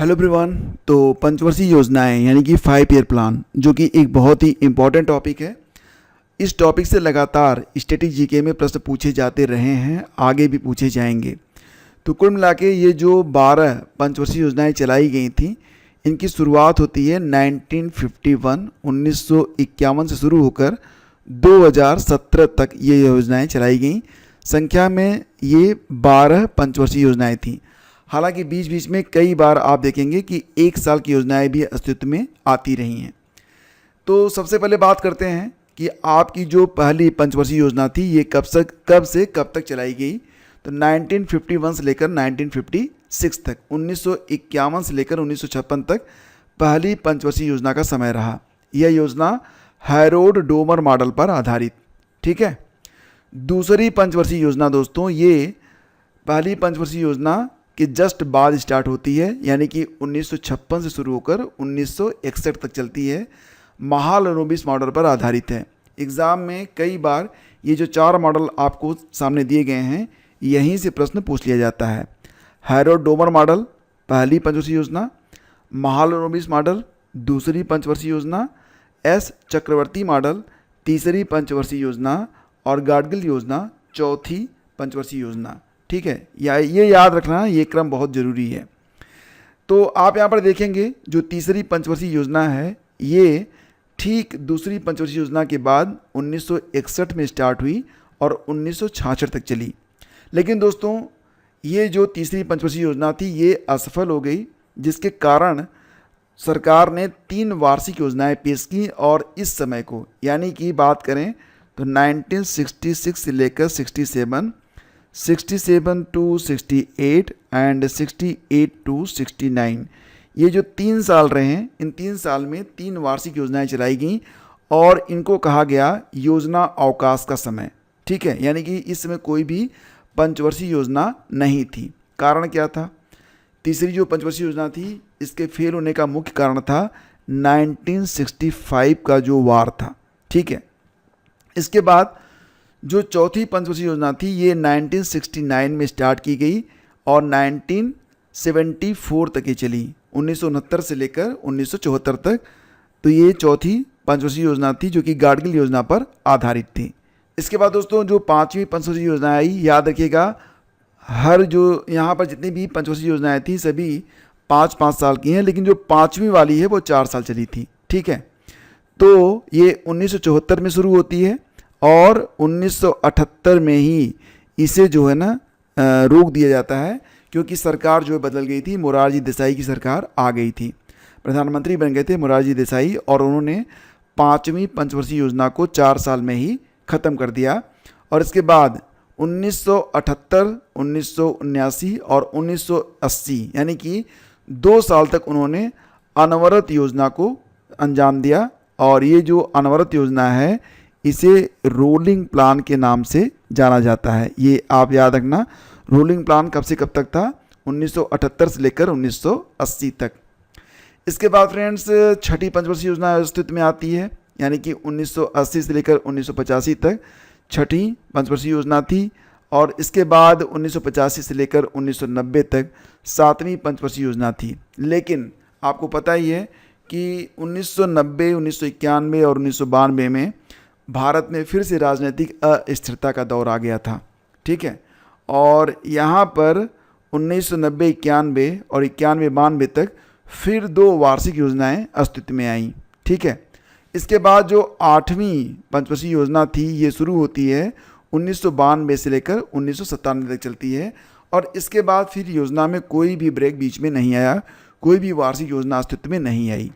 Hello everyone. तो पंचवर्षीय योजनाएं यानी कि 5 ईयर प्लान, जो कि एक बहुत ही इम्पॉर्टेंट टॉपिक है। इस टॉपिक से लगातार स्टैटिक जीके में प्रश्न पूछे जाते रहे हैं, आगे भी पूछे जाएंगे। तो कुल मिला के ये जो 12 पंचवर्षीय योजनाएं चलाई गई थी, इनकी शुरुआत होती है 1951 से शुरू होकर 2017 तक ये योजनाएं चलाई गई। संख्या में ये 12 पंचवर्षीय योजनाएं थीं। हालांकि बीच बीच में कई बार आप देखेंगे कि 1 साल की योजनाएं भी अस्तित्व में आती रही हैं। तो सबसे पहले बात करते हैं कि आपकी जो पहली पंचवर्षीय योजना थी ये कब से कब तक चलाई गई। तो 1951 से लेकर 1956 तक, 1951 से लेकर 1956 तक पहली पंचवर्षीय योजना का समय रहा। यह योजना हैरोल्ड डोमर मॉडल पर आधारित, ठीक है। दूसरी पंचवर्षीय योजना दोस्तों, ये पहली पंचवर्षीय योजना के जस्ट बाद स्टार्ट होती है, यानी कि 1956 से शुरू होकर 1961 तक चलती है। महालनोबिस मॉडल पर आधारित है। एग्ज़ाम में कई बार ये जो 4 मॉडल आपको सामने दिए गए हैं, यहीं से प्रश्न पूछ लिया जाता है। हैरोल्ड डोमर मॉडल पहली पंचवर्षीय योजना, महालनोबिस मॉडल दूसरी पंचवर्षीय योजना, एस चक्रवर्ती मॉडल तीसरी पंचवर्षीय योजना और गाडगिल योजना चौथी पंचवर्षीय योजना, ठीक है। ये याद रखना, ये क्रम बहुत ज़रूरी है। तो आप यहाँ पर देखेंगे जो तीसरी पंचवर्षीय योजना है, ये ठीक दूसरी पंचवर्षीय योजना के बाद 1961 में स्टार्ट हुई और 1966 तक चली। लेकिन दोस्तों ये जो तीसरी पंचवर्षीय योजना थी ये असफल हो गई, जिसके कारण सरकार ने 3 वार्षिक योजनाएं पेश की। और इस समय को यानी कि बात करें तो 1966 से लेकर 67 टू 68 एंड 68 टू 69, ये जो 3 साल रहे हैं, इन 3 साल में 3 वार्षिक योजनाएं चलाई गईं और इनको कहा गया योजना अवकाश का समय, ठीक है। यानी कि इस समय कोई भी पंचवर्षीय योजना नहीं थी। कारण क्या था? तीसरी जो पंचवर्षीय योजना थी, इसके फेल होने का मुख्य कारण था 1965 का जो वार था, ठीक है। इसके बाद जो चौथी पंचवर्षीय योजना थी ये 1969 में स्टार्ट की गई और 1974 तक ये चली, 1969 से लेकर 1974 तक। तो ये चौथी पंचवर्षीय योजना थी जो कि गाडगिल योजना पर आधारित थी। इसके बाद दोस्तों जो 5वीं पंचवर्षीय योजना आई, याद रखिएगा हर जो यहाँ पर जितनी भी पंचवर्षीय योजनाएं थी सभी 5-5 साल की हैं, लेकिन जो 5वीं वाली है वो 4 साल चली थी, ठीक है। तो ये 1974 में शुरू होती है और 1978 में ही इसे जो है ना रोक दिया जाता है, क्योंकि सरकार जो है बदल गई थी। मोरारजी देसाई की सरकार आ गई थी, प्रधानमंत्री बन गए थे मोरारजी देसाई, और उन्होंने 5वीं पंचवर्षीय योजना को 4 साल में ही ख़त्म कर दिया। और इसके बाद 1978, 1979 और 1980 यानी कि 2 साल तक उन्होंने अनवरत योजना को अंजाम दिया। और ये जो अनवरत योजना है इसे रोलिंग प्लान के नाम से जाना जाता है। ये आप याद रखना, रोलिंग प्लान कब से कब तक था? 1978 से लेकर 1980 तक। इसके बाद फ्रेंड्स छठी पंचवर्षीय योजना अस्तित्व में आती है, यानी कि 1980 से लेकर 1985 तक छठी पंचवर्षीय योजना थी। और इसके बाद 1985 से लेकर 1990 तक 7वीं पंचवर्षीय योजना थी। लेकिन आपको पता ही है कि 1990, 1991 और 1992 में भारत में फिर से राजनीतिक अस्थिरता का दौर आ गया था, ठीक है। और यहाँ पर 1990, 91 और 91-92 तक फिर 2 वार्षिक योजनाएं अस्तित्व में आईं, ठीक है। इसके बाद जो 8वीं पंचवर्षीय योजना थी ये शुरू होती है 1992 से लेकर 1997 तक चलती है। और इसके बाद फिर योजना में कोई भी ब्रेक बीच में नहीं आया, कोई भी वार्षिक योजना अस्तित्व में नहीं आई।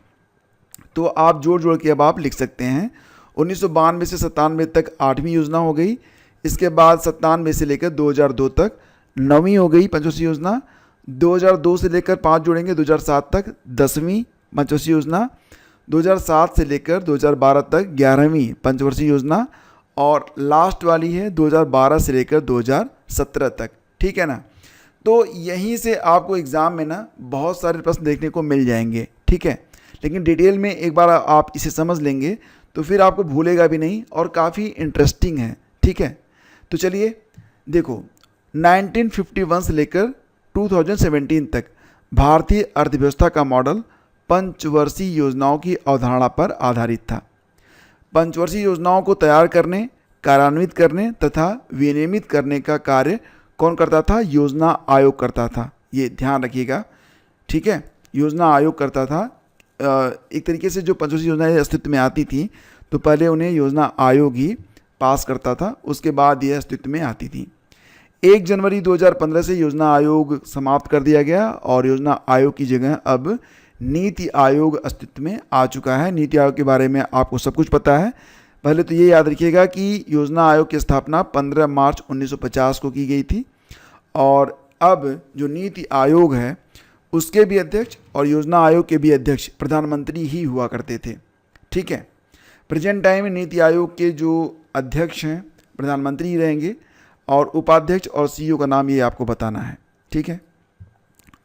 तो आप जोड़ के अब आप लिख सकते हैं 1992 से 97 तक 8वीं योजना हो गई। इसके बाद 97 से लेकर 2002 तक 9वीं हो गई पंचवर्षीय योजना। 2002 से लेकर 5 जोड़ेंगे 2007 तक 10वीं पंचवर्षीय योजना। 2007 से लेकर 2012 तक 11वीं पंचवर्षीय योजना। और लास्ट वाली है 2012 से लेकर 2017 तक, ठीक है ना। तो यहीं से आपको एग्ज़ाम में ना बहुत सारे प्रश्न देखने को मिल जाएंगे, ठीक है। लेकिन डिटेल में एक बार आप इसे समझ लेंगे तो फिर आपको भूलेगा भी नहीं और काफ़ी इंटरेस्टिंग है, ठीक है। तो चलिए देखो 1951 से लेकर 2017 तक भारतीय अर्थव्यवस्था का मॉडल पंचवर्षीय योजनाओं की अवधारणा पर आधारित था। पंचवर्षीय योजनाओं को तैयार करने, कार्यान्वित करने तथा विनियमित करने का कार्य कौन करता था? योजना आयोग करता था। ये ध्यान रखिएगा, ठीक है। योजना आयोग करता था। एक तरीके से जो पंचवर्षीय योजनाएं अस्तित्व में आती थी तो पहले उन्हें योजना आयोग ही पास करता था, उसके बाद ये अस्तित्व में आती थी। 1 जनवरी 2015 से योजना आयोग समाप्त कर दिया गया और योजना आयोग की जगह अब नीति आयोग अस्तित्व में आ चुका है। नीति आयोग के बारे में आपको सब कुछ पता है। पहले तो ये याद रखिएगा कि योजना आयोग की स्थापना 15 मार्च 1950 को की गई थी और अब जो नीति आयोग है उसके भी अध्यक्ष और योजना आयोग के भी अध्यक्ष प्रधानमंत्री ही हुआ करते थे, ठीक है। प्रेजेंट टाइम में नीति आयोग के जो अध्यक्ष हैं प्रधानमंत्री ही रहेंगे और उपाध्यक्ष और सीईओ का नाम ये आपको बताना है, ठीक है।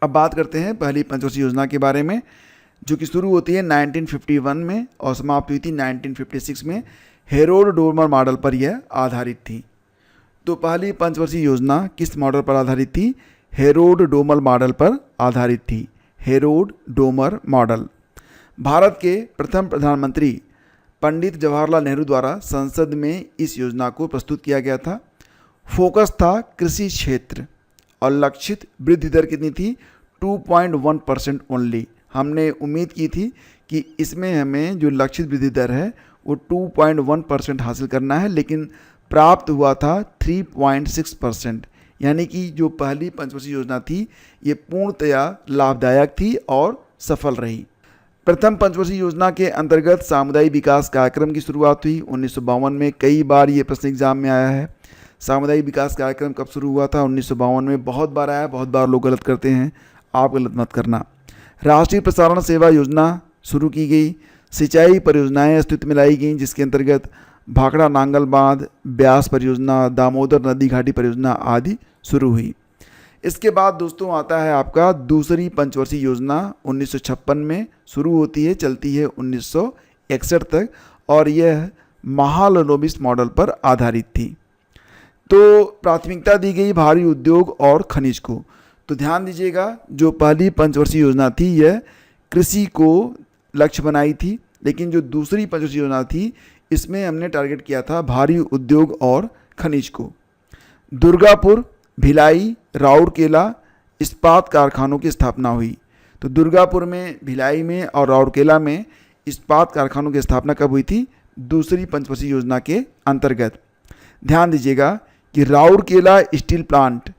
अब बात करते हैं पहली पंचवर्षीय योजना के बारे में, जो कि शुरू होती है 1951 में और समाप्त हुई थी 1956 में। हेरोल्ड डोमर मॉडल पर यह आधारित थी। तो पहली पंचवर्षीय योजना किस मॉडल पर आधारित थी? हेरोल्ड डोमर मॉडल पर आधारित थी। Harold Domar model. भारत के प्रथम प्रधानमंत्री पंडित जवाहरलाल नेहरू द्वारा संसद में इस योजना को प्रस्तुत किया गया था। फोकस था कृषि क्षेत्र और लक्षित वृद्धि दर कितनी थी? 2.1% ओनली। हमने उम्मीद की थी कि इसमें हमें जो लक्षित वृद्धि दर है वो 2.1% हासिल करना है, लेकिन प्राप्त हुआ था 3.6%। यानी कि जो पहली पंचवर्षीय योजना थी ये पूर्णतया लाभदायक थी और सफल रही। प्रथम पंचवर्षीय योजना के अंतर्गत सामुदायिक विकास कार्यक्रम की शुरुआत हुई 1952 में। कई बार ये प्रश्न एग्जाम में आया है। सामुदायिक विकास कार्यक्रम कब शुरू हुआ था? 1952 में। बहुत बार आया, बहुत बार लोग गलत करते हैं, आप गलत मत करना। राष्ट्रीय प्रसारण सेवा योजना शुरू की गई। सिंचाई परियोजनाएं अस्तित्व में लाई गई, जिसके अंतर्गत भाखड़ा नांगल बांध, ब्यास परियोजना, दामोदर नदी घाटी परियोजना आदि शुरू हुई। इसके बाद दोस्तों आता है आपका दूसरी पंचवर्षीय योजना 1956 में शुरू होती है, चलती है 1961 तक और यह महालनोबिस मॉडल पर आधारित थी। तो प्राथमिकता दी गई भारी उद्योग और खनिज को। तो ध्यान दीजिएगा, जो पहली पंचवर्षीय योजना थी यह कृषि को लक्ष्य बनाई थी, लेकिन जो दूसरी पंचवर्षीय योजना थी इसमें हमने टारगेट किया था भारी उद्योग और खनिज को। दुर्गापुर, भिलाई, राउरकेला इस्पात कारखानों की स्थापना हुई। तो दुर्गापुर में, भिलाई में और राउरकेला में इस्पात कारखानों की स्थापना कब हुई थी? दूसरी पंचवर्षीय योजना के अंतर्गत। ध्यान दीजिएगा कि राउरकेला स्टील प्लांट,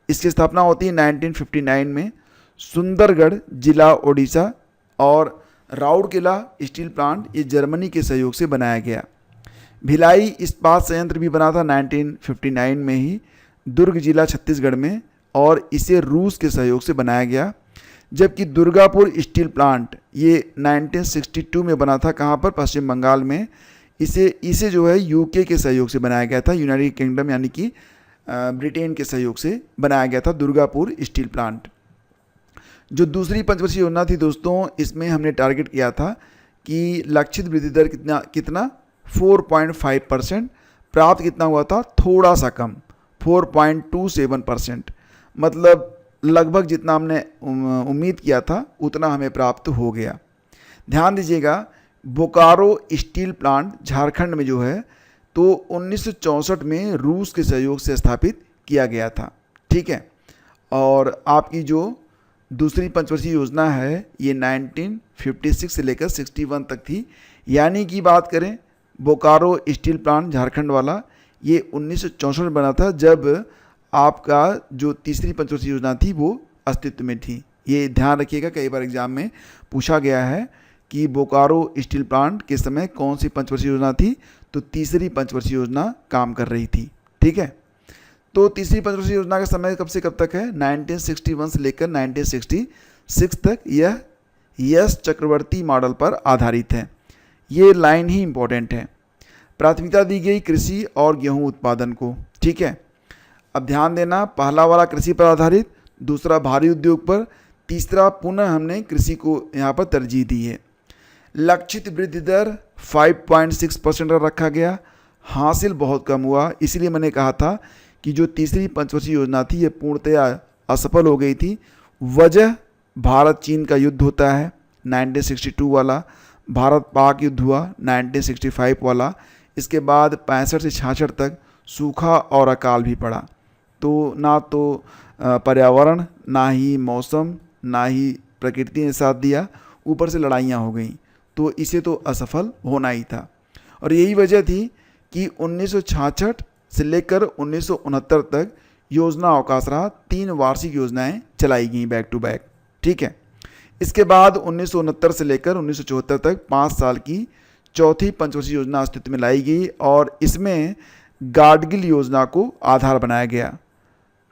इसकी स्थापना होती है 1959 में, सुंदरगढ़ जिला ओडिशा। और राउरकेला स्टील प्लांट ये जर्मनी के सहयोग से बनाया गया। भिलाई इस्पात संयंत्र भी बना था 1959 में ही, दुर्ग जिला छत्तीसगढ़ में, और इसे रूस के सहयोग से बनाया गया। जबकि दुर्गापुर स्टील प्लांट ये 1962 में बना था। कहाँ पर? पश्चिम बंगाल में। इसे जो है यूके के सहयोग से बनाया गया था, यूनाइटेड किंगडम यानी कि ब्रिटेन के सहयोग से बनाया गया था दुर्गापुर स्टील प्लांट। जो दूसरी पंचवर्षीय योजना थी दोस्तों, इसमें हमने टारगेट किया था कि लक्षित वृद्धि दर कितना 4.5%। प्राप्त कितना हुआ था? थोड़ा सा कम, 4.27%। मतलब लगभग जितना हमने उम्मीद किया था उतना हमें प्राप्त हो गया। ध्यान दीजिएगा, बोकारो स्टील प्लांट झारखंड में जो है तो 1964 में रूस के सहयोग से स्थापित किया गया था, ठीक है। और आपकी जो दूसरी पंचवर्षीय योजना है ये 1956 से लेकर 61 तक थी। यानी कि बात करें बोकारो स्टील प्लांट झारखंड वाला, ये 1964 में बना था, जब आपका जो तीसरी पंचवर्षीय योजना थी वो अस्तित्व में थी। ये ध्यान रखिएगा, कई बार एग्जाम में पूछा गया है कि बोकारो स्टील प्लांट के समय कौन सी पंचवर्षीय योजना थी, तो तीसरी पंचवर्षीय योजना काम कर रही थी, ठीक है। तो तीसरी पंचवर्षीय योजना का समय कब से कब तक है? 1961 से लेकर 1966 तक। यह यस चक्रवर्ती मॉडल पर आधारित है। ये लाइन ही इम्पोर्टेंट है। प्राथमिकता दी गई कृषि और गेहूं उत्पादन को, ठीक है। अब ध्यान देना, पहला वाला कृषि पर आधारित, दूसरा भारी उद्योग पर, तीसरा पुनः हमने कृषि को यहाँ पर तरजीह दी है। लक्षित वृद्धि दर 5.6% रखा गया। हासिल बहुत कम हुआ, इसीलिए मैंने कहा था कि जो तीसरी पंचवर्षीय योजना थी ये पूर्णतया असफल हो गई थी। वजह भारत चीन का युद्ध होता है 1962 वाला, भारत पाक युद्ध हुआ 1965 वाला, इसके बाद 65 से 66 तक सूखा और अकाल भी पड़ा। तो ना तो पर्यावरण, ना ही मौसम, ना ही प्रकृति ने साथ दिया, ऊपर से लड़ाइयाँ हो गई, तो इसे तो असफल होना ही था। और यही वजह थी कि 1966 से लेकर 1969 तक योजना अवकाश रहा, 3 वार्षिक योजनाएं चलाई गई बैक टू बैक। ठीक है, इसके बाद 1969 से लेकर 1974 तक 5 साल की चौथी पंचवर्षीय योजना अस्तित्व में लाई गई और इसमें गाडगिल योजना को आधार बनाया गया।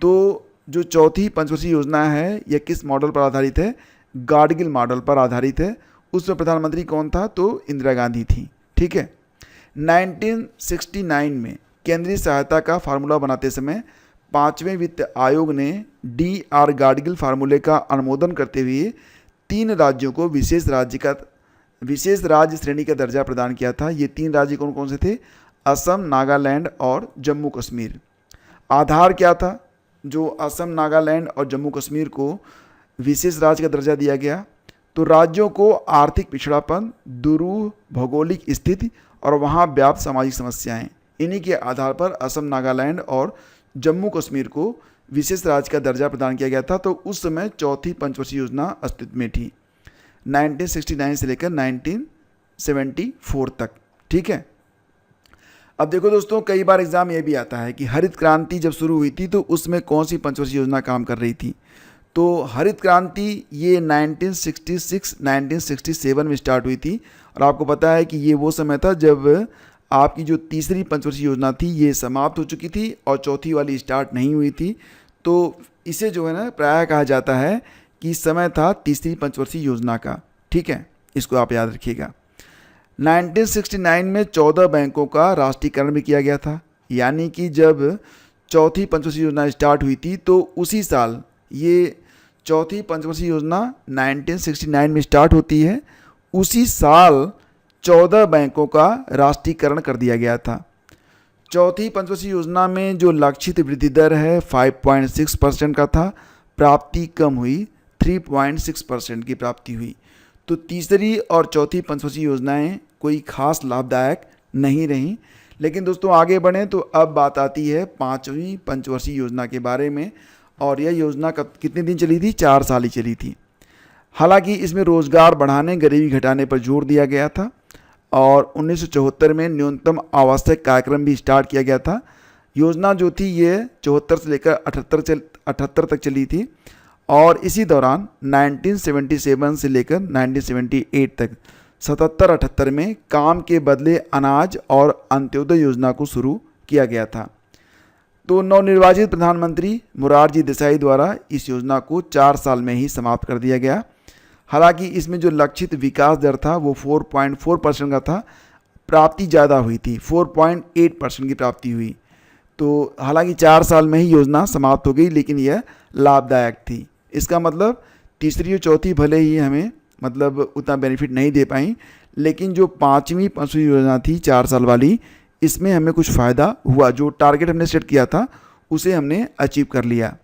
तो जो चौथी पंचवर्षीय योजना है यह किस मॉडल पर आधारित है? गाडगिल मॉडल पर आधारित है। उसमें प्रधानमंत्री कौन था? तो इंदिरा गांधी थी। ठीक है, 1969 में केंद्रीय सहायता का फार्मूला बनाते समय 5वें वित्त आयोग ने DR गाडगिल फार्मूले का अनुमोदन करते हुए 3 राज्यों को विशेष राज्य श्रेणी का दर्जा प्रदान किया था। ये 3 राज्य कौन कौन से थे? असम, नागालैंड और जम्मू कश्मीर। आधार क्या था? जो असम, नागालैंड और जम्मू कश्मीर को विशेष राज्य का दर्जा दिया गया, तो राज्यों को आर्थिक पिछड़ापन, दुरूह भौगोलिक स्थिति और वहाँ व्याप्त सामाजिक समस्याएं, इन्हीं के आधार पर असम, नागालैंड और जम्मू कश्मीर को विशेष राज्य का दर्जा प्रदान किया गया था। तो उस समय चौथी पंचवर्षीय योजना अस्तित्व में थी 1969 से लेकर 1974 तक। ठीक है, अब देखो दोस्तों, कई बार एग्जाम ये भी आता है कि हरित क्रांति जब शुरू हुई थी तो उसमें कौन सी पंचवर्षीय योजना काम कर रही थी? तो हरित क्रांति ये 1966-1967 में स्टार्ट हुई थी और आपको पता है कि ये वो समय था जब आपकी जो तीसरी पंचवर्षीय योजना थी ये समाप्त हो चुकी थी और चौथी वाली स्टार्ट नहीं हुई थी। तो इसे जो है ना प्रायः कहा जाता है कि समय था तीसरी पंचवर्षीय योजना का। ठीक है, इसको आप याद रखिएगा। 1969 में 14 बैंकों का राष्ट्रीयकरण भी किया गया था, यानी कि जब चौथी पंचवर्षीय योजना स्टार्ट हुई थी तो उसी साल ये चौथी पंचवर्षीय योजना 1969 में स्टार्ट होती है, उसी साल 14 बैंकों का राष्ट्रीयकरण कर दिया गया था। चौथी पंचवर्षीय योजना में जो लक्षित वृद्धि दर है 5.6% का था, प्राप्ति कम हुई, 3.6% की प्राप्ति हुई। तो तीसरी और चौथी पंचवर्षीय योजनाएं कोई खास लाभदायक नहीं रहीं। लेकिन दोस्तों आगे बढ़ें तो अब बात आती है 5वीं पंचवर्षीय योजना के बारे में, और यह योजना कितने दिन चली थी? 4 साल ही चली थी। हालांकि इसमें रोजगार बढ़ाने, गरीबी घटाने पर जोर दिया गया था और 1974 में न्यूनतम आवश्यक कार्यक्रम भी स्टार्ट किया गया था। योजना जो थी ये 74 से लेकर 78 तक चली थी और इसी दौरान 1977 से लेकर 1978 तक 77-78 में काम के बदले अनाज और अंत्योदय योजना को शुरू किया गया था। तो नवनिर्वाचित प्रधानमंत्री मोरारजी देसाई द्वारा इस योजना को 4 साल में ही समाप्त कर दिया गया। हालांकि इसमें जो लक्षित विकास दर था वो 4.4% का था, प्राप्ति ज़्यादा हुई थी, 4.8% की प्राप्ति हुई। तो हालांकि 4 साल में ही योजना समाप्त हो गई, लेकिन यह लाभदायक थी। इसका मतलब तीसरी और चौथी भले ही हमें मतलब उतना बेनिफिट नहीं दे पाई, लेकिन जो 5वीं पंचवर्षीय योजना थी 4 साल वाली, इसमें हमें कुछ फ़ायदा हुआ। जो टारगेट हमने सेट किया था उसे हमने अचीव कर लिया।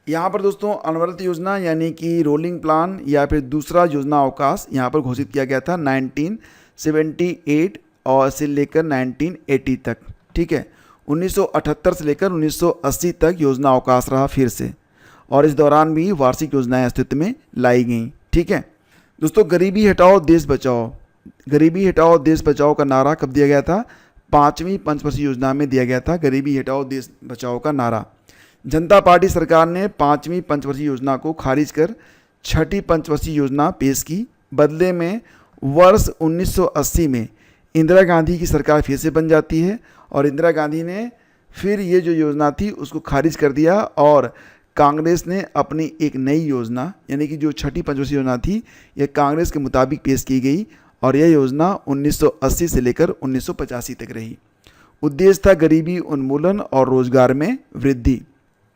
यहाँ पर दोस्तों अनवरत योजना यानी कि रोलिंग प्लान या फिर दूसरा योजना अवकाश यहाँ पर घोषित किया गया था 1978 और से लेकर 1980 तक। ठीक है, 1978 से लेकर 1980 तक योजना अवकाश रहा फिर से, और इस दौरान भी वार्षिक योजनाएं अस्तित्व में लाई गई। ठीक है दोस्तों, गरीबी हटाओ देश बचाओ, गरीबी हटाओ देश बचाओ का नारा कब दिया गया था? 5वीं पंचवर्षीय योजना में दिया गया था गरीबी हटाओ देश बचाओ का नारा। जनता पार्टी सरकार ने 5वीं पंचवर्षीय योजना को खारिज कर 6ठी पंचवर्षीय योजना पेश की। बदले में वर्ष 1980 में इंदिरा गांधी की सरकार फिर से बन जाती है और इंदिरा गांधी ने फिर ये जो योजना थी उसको खारिज कर दिया और कांग्रेस ने अपनी एक नई योजना यानी कि जो 6ठी पंचवर्षीय योजना थी यह कांग्रेस के मुताबिक पेश की गई और यह योजना 1980 से लेकर 1985 तक रही। उद्देश्य था गरीबी उन्मूलन और रोजगार में वृद्धि।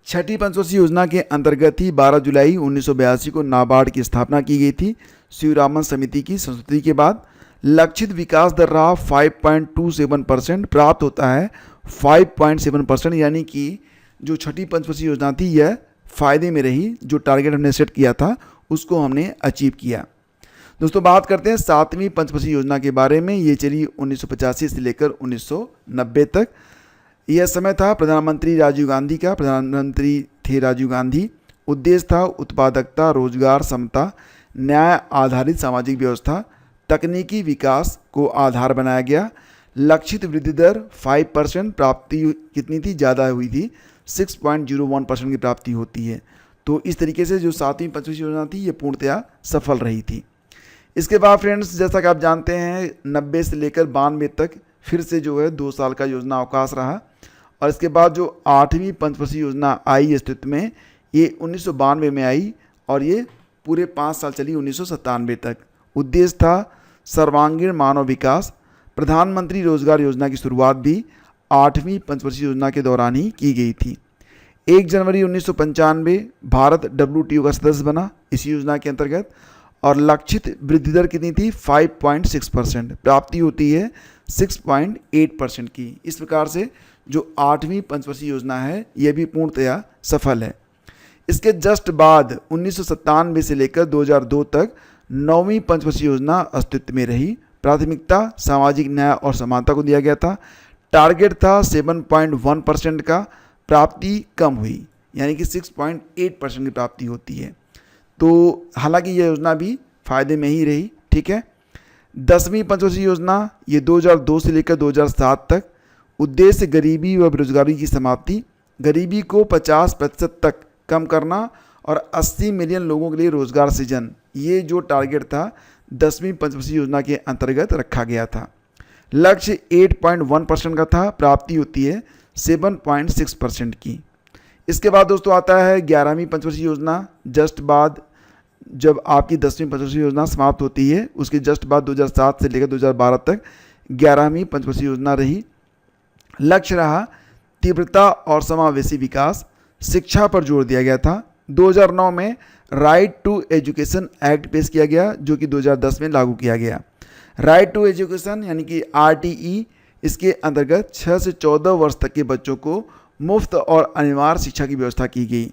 6ठी पंचवर्षीय योजना के अंतर्गत ही 12 जुलाई 1982 को नाबार्ड की स्थापना की गई थी। शिवरामन समिति की संस्तुति के बाद लक्षित विकास दर रहा 5.27%, प्राप्त होता है 5.7%, यानी कि जो 6ठी पंचवर्षीय योजना थी यह फ़ायदे में रही। जो टारगेट हमने सेट किया था उसको हमने अचीव किया। दोस्तों बात करते हैं 7वीं पंचवर्षीय योजना के बारे में। ये चली 1985 से लेकर 1990 तक। यह समय था प्रधानमंत्री राजीव गांधी का। प्रधानमंत्री थे राजीव गांधी। उद्देश्य था उत्पादकता, रोजगार, समता, न्याय आधारित सामाजिक व्यवस्था, तकनीकी विकास को आधार बनाया गया। लक्षित वृद्धि दर 5%, प्राप्ति कितनी थी? ज़्यादा हुई थी, 6.01% की प्राप्ति होती है। तो इस तरीके से जो 7वीं पंचवर्षीय योजना थी ये पूर्णतया सफल रही थी। इसके बाद फ्रेंड्स जैसा कि आप जानते हैं 90 से लेकर 92 तक फिर से जो है 2 साल का योजना अवकाश रहा। और इसके बाद जो 8वीं पंचवर्षीय योजना आई अस्तित्व में, ये 1992 में आई और ये पूरे 5 साल चली 1997 तक। उद्देश्य था सर्वांगीण मानव विकास। प्रधानमंत्री रोजगार योजना की शुरुआत भी 8वीं पंचवर्षीय योजना के दौरान ही की गई थी। 1 जनवरी 1995 भारत WTO का सदस्य बना इस योजना के अंतर्गत। और लक्षित वृद्धि दर कितनी थी? 5.6%। प्राप्ति होती है 6.8% की। इस प्रकार से जो 8वीं पंचवर्षीय योजना है ये भी पूर्णतया सफल है। इसके जस्ट बाद 1997 से लेकर 2002 तक 9वीं पंचवर्षीय योजना अस्तित्व में रही। प्राथमिकता सामाजिक न्याय और समानता को दिया गया था। टारगेट था 7.1% का। प्राप्ति कम हुई, यानी कि 6.8% की प्राप्ति होती है। तो हालांकि यह योजना भी फायदे में ही रही। ठीक है। 10वीं पंचवर्षीय योजना ये 2002 से लेकर 2007 तक। उद्देश्य गरीबी व बेरोजगारी की समाप्ति, गरीबी को 50% तक कम करना और 80 मिलियन लोगों के लिए रोजगार सृजन, ये जो टारगेट था 10वीं पंचवर्षीय योजना के अंतर्गत रखा गया था। लक्ष्य 8.1% का था। प्राप्ति होती है 7.6% की। इसके बाद दोस्तों आता है 11वीं पंचवर्षीय योजना। जस्ट बाद जब आपकी 10वीं पंचवर्षीय योजना समाप्त होती है उसके जस्ट बाद 2007 से लेकर 2012 तक 11वीं पंचवर्षीय योजना रही। लक्ष्य रहा तीव्रता और समावेशी विकास। शिक्षा पर जोर दिया गया था। 2009 में राइट टू एजुकेशन एक्ट पेश किया गया जो कि 2010 में लागू किया गया। राइट टू एजुकेशन यानी कि RTE, इसके अंतर्गत 6 से 14 वर्ष तक के बच्चों को मुफ्त और अनिवार्य शिक्षा की व्यवस्था की गई।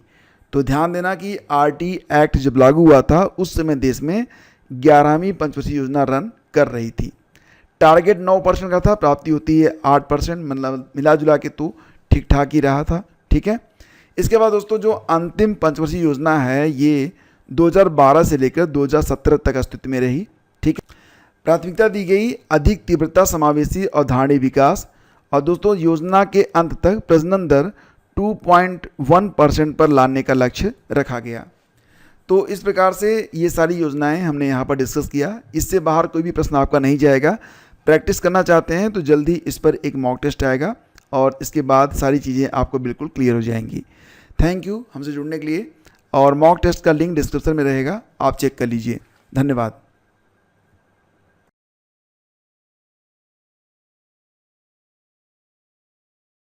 तो ध्यान देना कि RTE एक्ट जब लागू हुआ था उस समय देश में 11वीं पंचवर्षीय योजना रन कर रही थी। टारगेट 9% का था। प्राप्ति होती है 8%, मतलब मिला जुला के तो ठीक ठाक ही रहा था। ठीक है। इसके बाद दोस्तों जो अंतिम पंचवर्षीय योजना है ये 2012 से लेकर 2017 तक अस्तित्व में रही। ठीक है। प्राथमिकता दी गई अधिक तीव्रता, समावेशी और धारणीय विकास। और दोस्तों योजना के अंत तक प्रजनन दर 2.1% पर लाने का लक्ष्य रखा गया। तो इस प्रकार से ये सारी योजनाएं हमने यहाँ पर डिस्कस किया। इससे बाहर कोई भी प्रश्न आपका नहीं जाएगा। प्रैक्टिस करना चाहते हैं तो जल्दी इस पर एक मॉक टेस्ट आएगा और इसके बाद सारी चीज़ें आपको बिल्कुल क्लियर हो जाएंगी। थैंक यू हमसे जुड़ने के लिए। और मॉक टेस्ट का लिंक डिस्क्रिप्शन में रहेगा, आप चेक कर लीजिए। धन्यवाद।